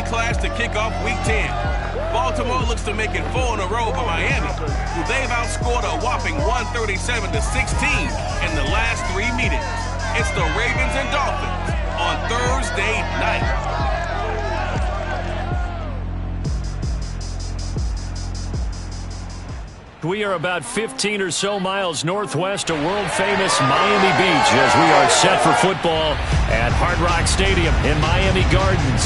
clash to kick off Week 10. Baltimore looks to make it 4 in a row for Miami, who they've outscored a whopping 137-16 in the last 3 meetings. It's the Ravens and Dolphins on Thursday night. We are about 15 or so miles northwest of world-famous Miami Beach as we are set for football at Hard Rock Stadium in Miami Gardens.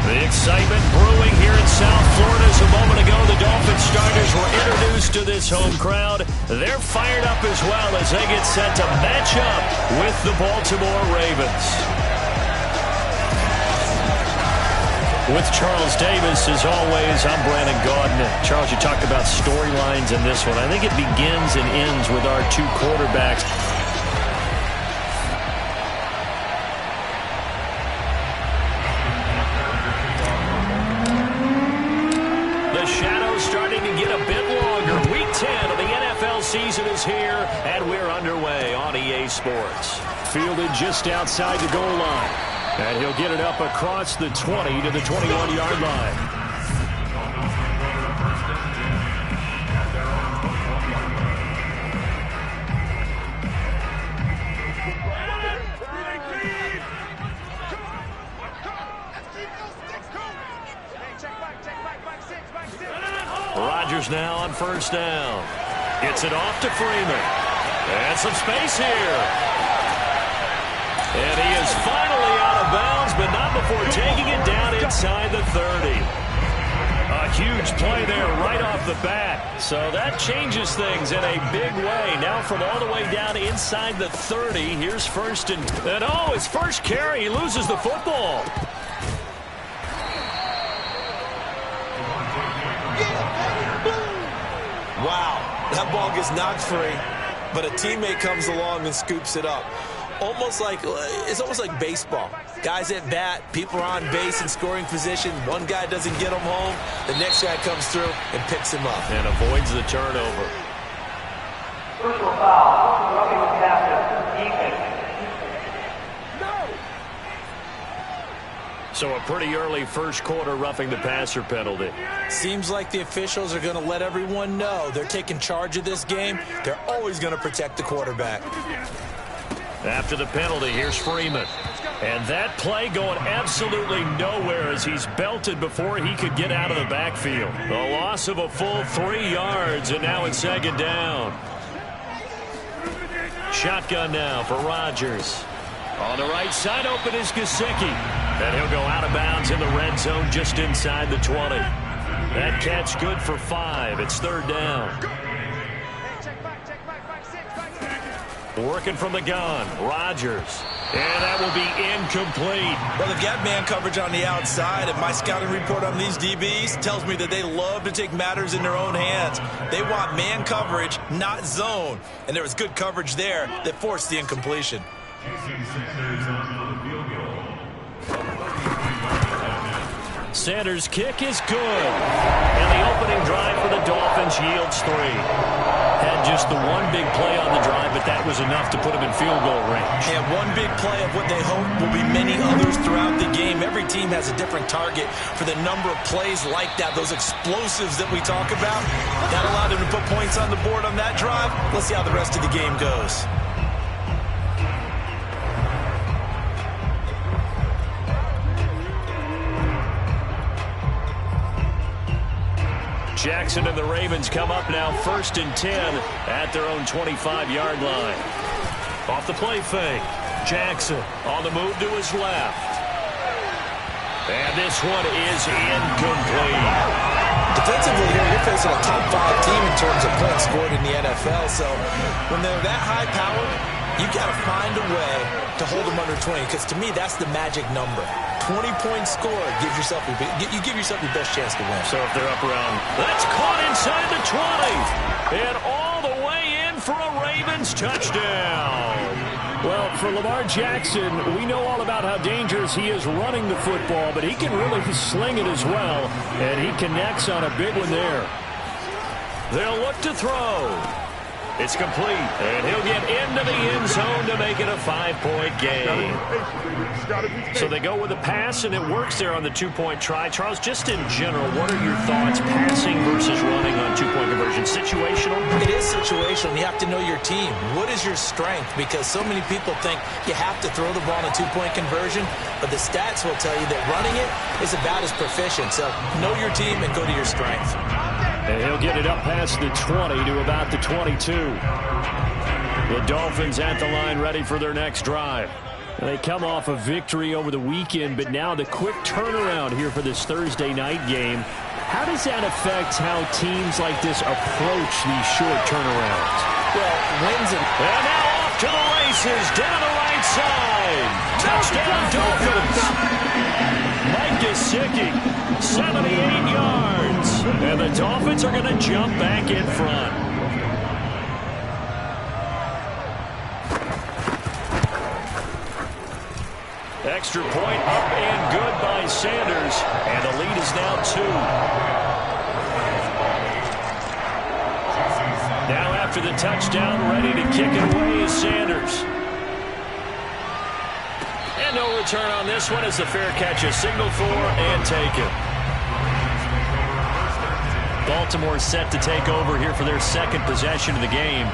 The excitement brewing here in South Florida. As a moment ago, the Dolphins starters were introduced to this home crowd. They're fired up as well as they get set to match up with the Baltimore Ravens. With Charles Davis, as always, I'm Brandon Gaudin. Charles, you talked about storylines in this one. I think it begins and ends with our 2 quarterbacks. The shadow's starting to get a bit longer. Week 10 of the NFL season is here, and we're underway on EA Sports. Fielded just outside the goal line. And he'll get it up across the 20 to the 21-yard line. Rodgers now on first down. Gets it off to Freeman. And some space here. And he is finally out of bounds, but not before taking it down inside the 30. A huge play there right off the bat. So that changes things in a big way. Now from all the way down inside the 30, here's first and oh, his first carry, he loses the football. Wow, that ball gets knocked free, but a teammate comes along and scoops it up. It's almost like baseball. Guys at bat, people are on base in scoring position. One guy doesn't get him home. The next guy comes through and picks him up. And avoids the turnover. Personal foul. Roughing the passer. Defense. No. So a pretty early first quarter roughing the passer penalty. Seems like the officials are going to let everyone know they're taking charge of this game. They're always going to protect the quarterback. After the penalty, here's Freeman. And that play going absolutely nowhere as he's belted before he could get out of the backfield. The loss of a full 3 yards, and now it's second down. Shotgun now for Rodgers. On the right side, open is Gesicki. And he'll go out of bounds in the red zone just inside the 20. That catch good for 5. It's third down. Working from the gun, Rodgers. And that will be incomplete. Well, they've got man coverage on the outside, and my scouting report on these DBs tells me that they love to take matters in their own hands. They want man coverage, not zone. And there was good coverage there that forced the incompletion. Sanders' kick is good. And the opening drive for the Dolphins yields 3. Had just the one big play on the drive, but that was enough to put them in field goal range. And one big play of what they hope will be many others throughout the game. Every team has a different target for the number of plays like that, those explosives that we talk about. That allowed them to put points on the board on that drive. Let's see how the rest of the game goes. Jackson and the Ravens come up now first and 10 at their own 25-yard line. Off the play fake. Jackson on the move to his left. And this one is incomplete. Defensively here, you're facing a top 5 team in terms of points scored in the NFL. So when they're that high powered, you got to find a way to hold them under 20, because to me, that's the magic number. 20 points scored, you give yourself your best chance to win. So if they're up around, that's caught inside the 20. And all the way in for a Ravens touchdown. Well, for Lamar Jackson, we know all about how dangerous he is running the football, but he can really sling it as well. And he connects on a big one there. They'll look to throw. It's complete, and he'll get into the end zone to make it a 5-point game. So they go with a pass, and it works there on the 2-point try. Charles, just in general, what are your thoughts passing versus running on 2-point conversion? Situational? It is situational. You have to know your team. What is your strength? Because so many people think you have to throw the ball on a 2-point conversion, but the stats will tell you that running it is about as proficient. So know your team and go to your strength. And he'll get it up past the 20 to about the 22. The Dolphins at the line ready for their next drive. They come off a victory over the weekend, but now the quick turnaround here for this Thursday night game. How does that affect how teams like this approach these short turnarounds? Well, wins and now off to the races down the right side. Touchdown Dolphins. Mike Gesicki, 78 yards. And the Dolphins are going to jump back in front. Extra point up and good by Sanders. And the lead is now 2. Now after the touchdown, ready to kick it away is Sanders. And no return on this one as the fair catch is signaled for and taken. Baltimore set to take over here for their second possession of the game.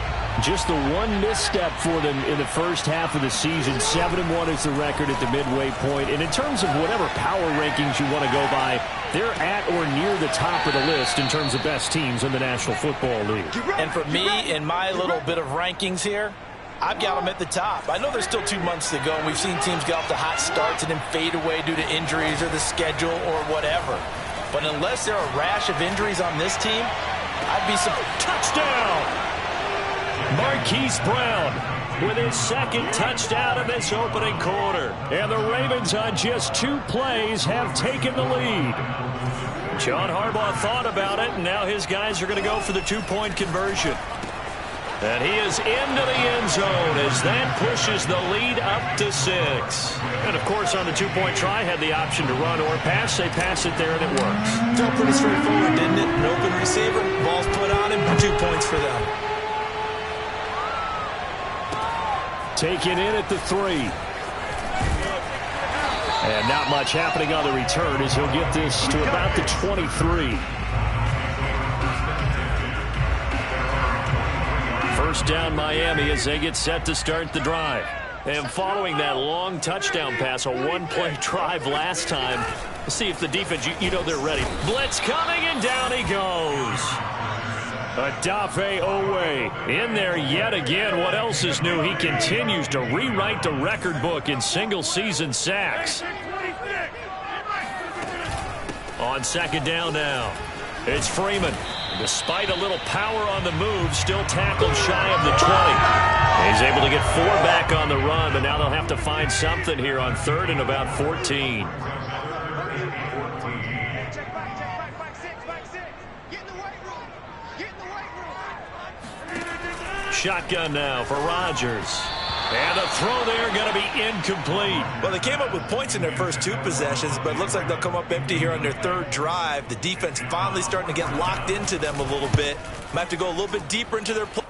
Just the one misstep for them in the first half of the season. 7-1 is the record at the midway point. And in terms of whatever power rankings you want to go by, they're at or near the top of the list in terms of best teams in the National Football League. And for me, in my little bit of rankings here, I've got them at the top. I know there's still 2 months to go, and we've seen teams get off to hot starts and then fade away due to injuries or the schedule or whatever. But unless there are a rash of injuries on this team, I'd be surprised. Touchdown! Marquise Brown with his second touchdown of this opening quarter. And the Ravens on just 2 plays have taken the lead. John Harbaugh thought about it, and now his guys are going to go for the 2-point conversion. And he is into the end zone as that pushes the lead up to 6. And, of course, on the 2-point try, had the option to run or pass. They pass it there, and it works. Felt pretty straightforward, didn't it? An open receiver, ball's put on him, 2 points for them. Taken in at the 3. And not much happening on the return as he'll get this to about the 23. First down Miami as they get set to start the drive. And following that long touchdown pass, a 1-play drive last time, let's see if the defense, you know they're ready. Blitz coming, and down he goes. Odafe Owe in there yet again. What else is new? He continues to rewrite the record book in single-season sacks. On second down now, it's Freeman. Despite a little power on the move, still tackled shy of the 20. He's able to get 4 back on the run, but now they'll have to find something here on 3rd and about 14. Shotgun now for Rodgers. And the throw there going to be incomplete. Well, they came up with points in their first 2 possessions, but it looks like they'll come up empty here on their 3rd drive. The defense finally starting to get locked into them a little bit. Might have to go a little bit deeper into their play.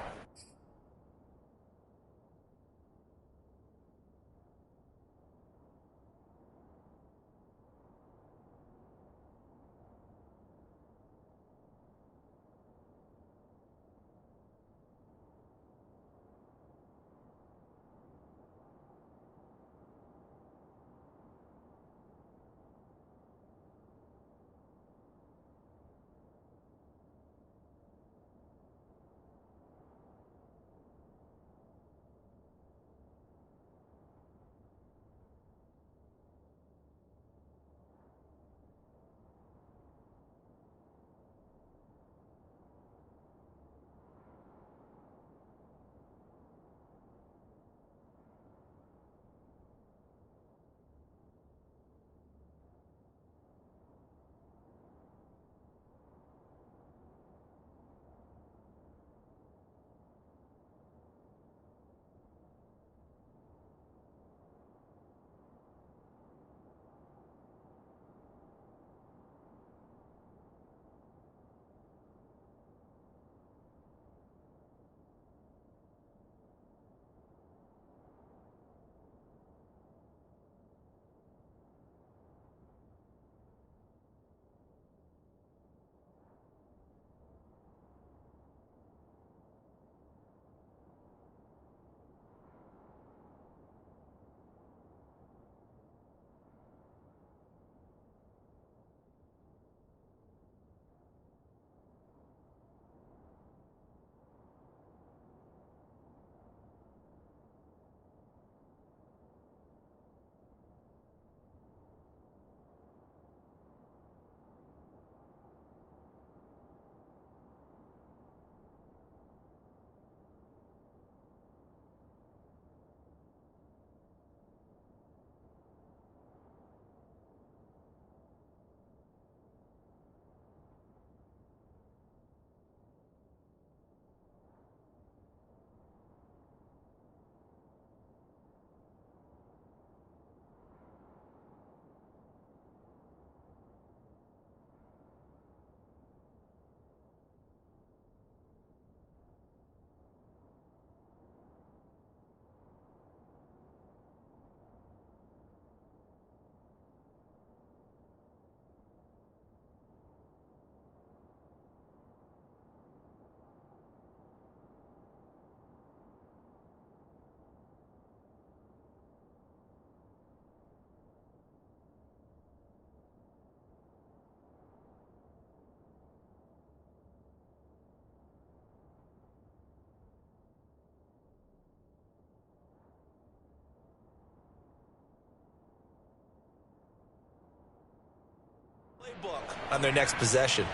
playbook on their next possession.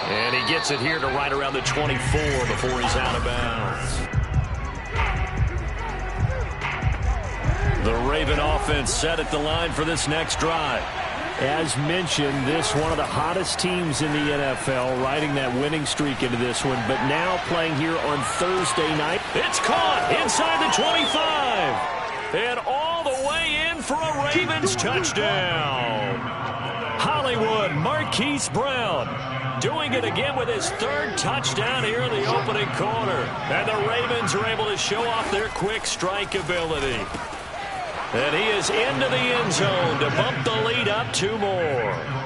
And he gets it here to right around the 24 before he's out of bounds. The Raven offense set at the line for this next drive. As mentioned, this one of the hottest teams in the NFL, riding that winning streak into this one, but now playing here on Thursday night. It's caught inside the 25. And all the way in for a Ravens touchdown. Hollywood Marquise Brown doing it again with his third touchdown here in the opening quarter. And the Ravens are able to show off their quick strike ability. And he is into the end zone to bump the lead up 2 more.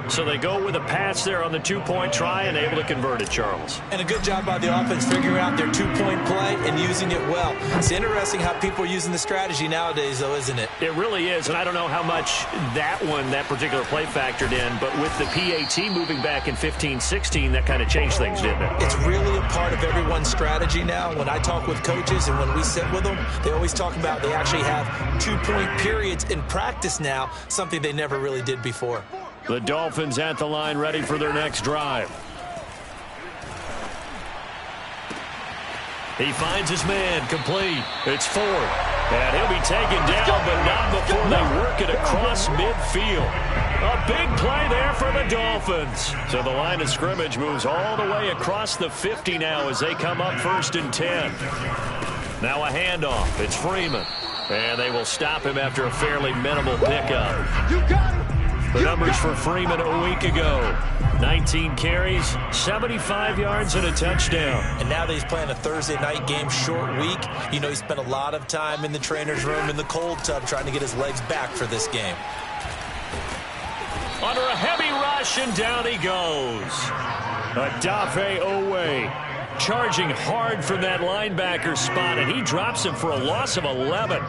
So they go with a pass there on the 2-point try and able to convert it, Charles. And a good job by the offense figuring out their 2-point play and using it well. It's interesting how people are using the strategy nowadays, though, isn't it? It really is, and I don't know how much that particular play factored in, but with the PAT moving back in 15-16, that kind of changed things, didn't it? It's really a part of everyone's strategy now. When I talk with coaches and when we sit with them, they always talk about they actually have 2-point periods in practice now, something they never really did before. The Dolphins at the line ready for their next drive. He finds his man complete. It's Ford. And he'll be taken down, but not before they work it across midfield. A big play there for the Dolphins. So the line of scrimmage moves all the way across the 50 now as they come up 1st and 10. Now a handoff. It's Freeman. And they will stop him after a fairly minimal pickup. You got it. The numbers for Freeman a week ago. 19 carries, 75 yards, and a touchdown. And now that he's playing a Thursday night game, short week, you know he spent a lot of time in the trainer's room in the cold tub trying to get his legs back for this game. Under a heavy rush, and down he goes. Adafe Owe charging hard from that linebacker spot, and he drops him for a loss of 11.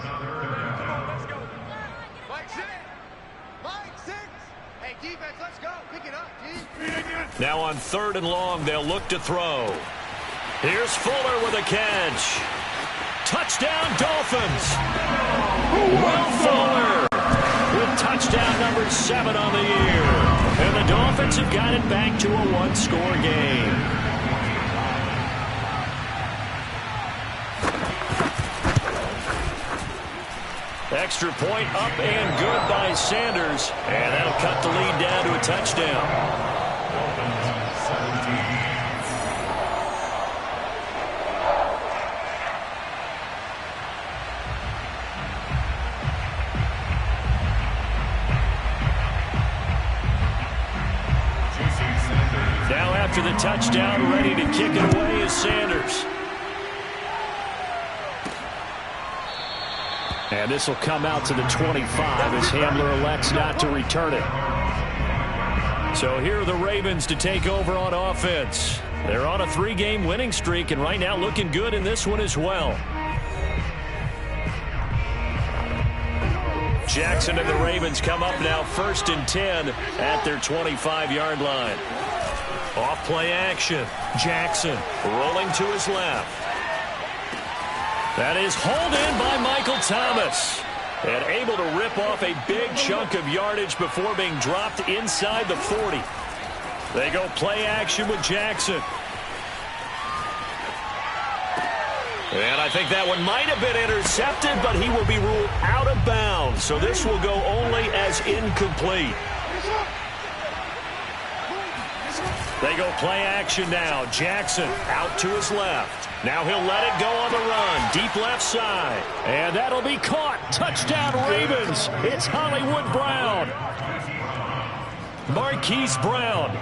Now on 3rd and long, they'll look to throw. Here's Fuller with a catch. Touchdown, Dolphins. Will Fuller with touchdown number 7 on the year. And the Dolphins have got it back to a 1-score game. Extra point up and good by Sanders. And that'll cut the lead down to a touchdown. Now after the touchdown, ready to kick it away is Sanders. And this will come out to the 25 as Hamler elects not to return it. So here are the Ravens to take over on offense. They're on a 3-game winning streak and right now looking good in this one as well. Jackson and the Ravens come up now 1st and 10 at their 25-yard line. Off play action. Jackson rolling to his left. That is hauled in by Michael Thomas. And able to rip off a big chunk of yardage before being dropped inside the 40. They go play action with Jackson. And I think that one might have been intercepted, but he will be ruled out of bounds. So this will go only as incomplete. They go play action now. Jackson out to his left. Now he'll let it go on the run. Deep left side. And that'll be caught. Touchdown Ravens. It's Hollywood Brown. Marquise Brown.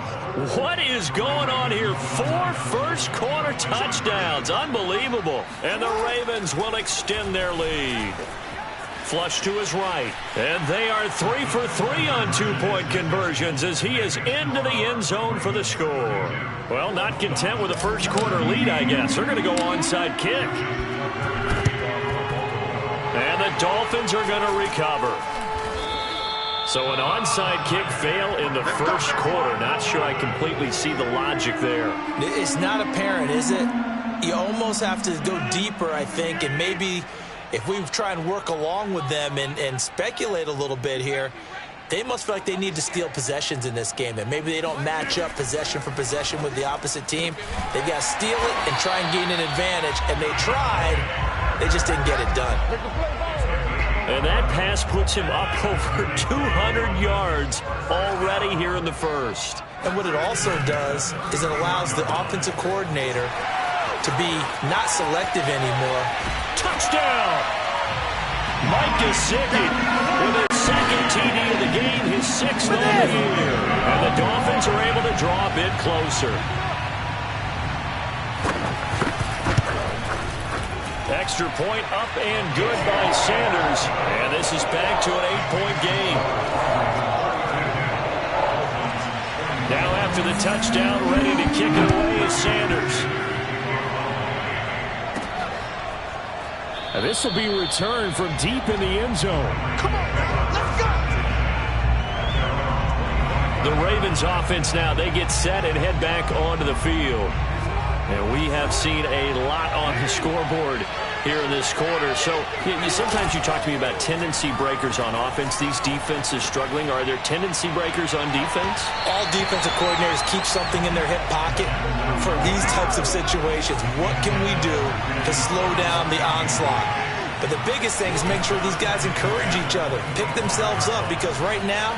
What is going on here? 4 first-quarter touchdowns. Unbelievable. And the Ravens will extend their lead. Flush to his right. And they are 3 for 3 on 2-point conversions as he is into the end zone for the score. Well, not content with a first-quarter lead, I guess. They're going to go onside kick. And the Dolphins are going to recover. So an onside kick fail in the first quarter. Not sure I completely see the logic there. It's not apparent, is it? You almost have to go deeper, I think, and maybe if we try and work along with them and speculate a little bit here, They must feel like they need to steal possessions in this game, and maybe they don't match up possession for possession with the opposite team. They've got to steal it and try and gain an advantage, and they tried. They just didn't get it done. And that pass puts him up over 200 yards already here in the first. And what it also does is it allows the offensive coordinator to be not selective anymore. Touchdown! Mike Gesicki with his second TD of the game, his sixth of the year. And the Dolphins are able to draw a bit closer. Extra point up and good by Sanders. And this is back to an 8-point game. Now after the touchdown, ready to kick it away is Sanders. And this will be returned from deep in the end zone. Come on, man. Let's go. The Ravens offense now, they get set and head back onto the field. And we have seen a lot on the scoreboard here in this quarter. So sometimes you talk to me about tendency breakers on offense. These defenses struggling. Are there tendency breakers on defense? All defensive coordinators keep something in their hip pocket for these types of situations. What can we do to slow down the onslaught? But the biggest thing is make sure these guys encourage each other, pick themselves up, because right now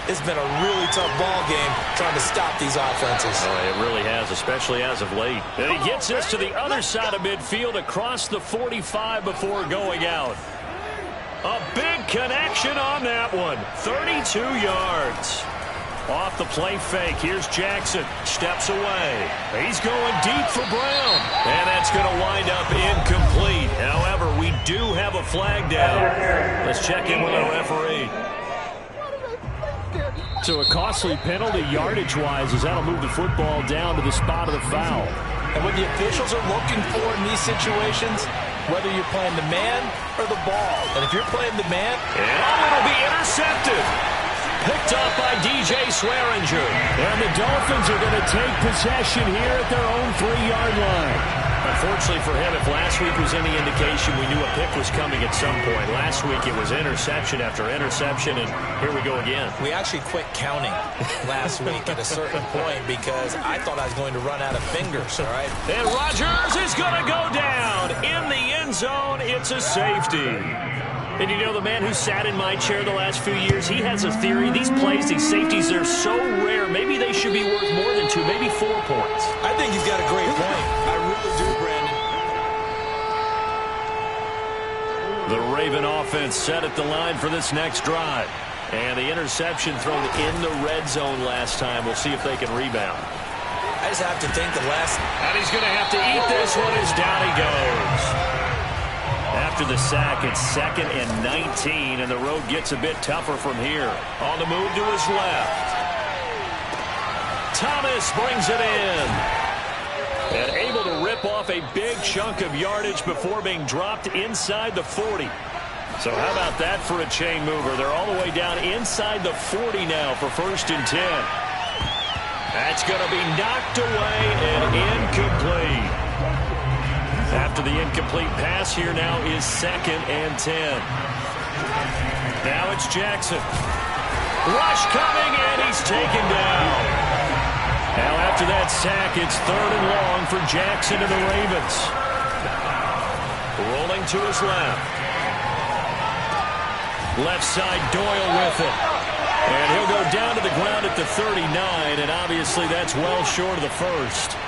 it's been a really tough ball game trying to stop these offenses. Oh, it really has, especially as of late. And he gets us to the other side of midfield across the 45 before going out. A big connection on that one. 32 yards. Off the play fake. Here's Jackson. Steps away. He's going deep for Brown. And that's going to wind up incomplete. However, we do have a flag down. Let's check in with our referee. So a costly penalty yardage-wise, as that'll move the football down to the spot of the foul. And what the officials are looking for in these situations, whether you're playing the man or the ball. And if you're playing the man, it'll be intercepted. Picked up by DJ Swearinger. And the Dolphins are going to take possession here at their own 3-yard line. Unfortunately for him, if last week was any indication, we knew a pick was coming at some point. Last week it was interception after interception, and here we go again. We actually quit counting last week at a certain point because I thought I was going to run out of fingers, all right? And Rodgers is going to go down. In the end zone, it's a safety. And you know, the man who sat in my chair the last few years, he has a theory. These plays, these safeties, they're so rare. Maybe they should be worth more than 2, maybe 4 points. I think he's got a great point. I really do, Brandon. The Raven offense set at the line for this next drive. And the interception thrown in the red zone last time. We'll see if they can rebound. I just have to think the last... And he's going to have to eat this one as down he goes. After the sack, it's 2nd and 19, and the road gets a bit tougher from here. On the move to his left. Thomas brings it in. And able to rip off a big chunk of yardage before being dropped inside the 40. So how about that for a chain mover? They're all the way down inside the 40 now for 1st and 10. That's going to be knocked away and incomplete. After the incomplete pass, here now is 2nd and 10. Now it's Jackson. Rush coming, and he's taken down. Now after that sack, it's 3rd and long for Jackson and the Ravens. Rolling to his left. Left side, Doyle with it. And he'll go down to the ground at the 39, and obviously that's well short of the first.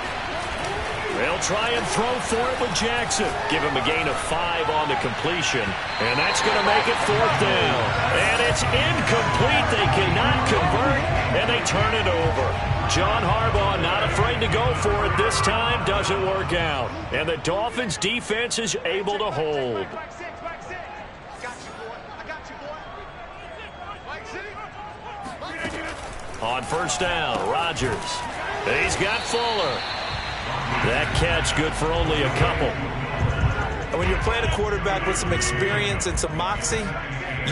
They'll try and throw for it with Jackson. Give him a gain of 5 on the completion. And that's going to make it 4th down. And it's incomplete. They cannot convert, and they turn it over. John Harbaugh not afraid to go for it this time. Doesn't work out. And the Dolphins defense is able to hold. On 1st down, Rodgers. He's got Fuller. That catch good for only a couple. And when you're playing a quarterback with some experience and some moxie,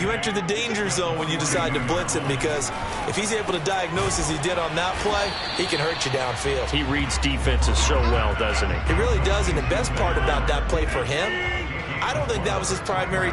you enter the danger zone when you decide to blitz him, because if he's able to diagnose as he did on that play, he can hurt you downfield. He reads defenses so well, doesn't he? He really does, and the best part about that play for him, I don't think that was his primary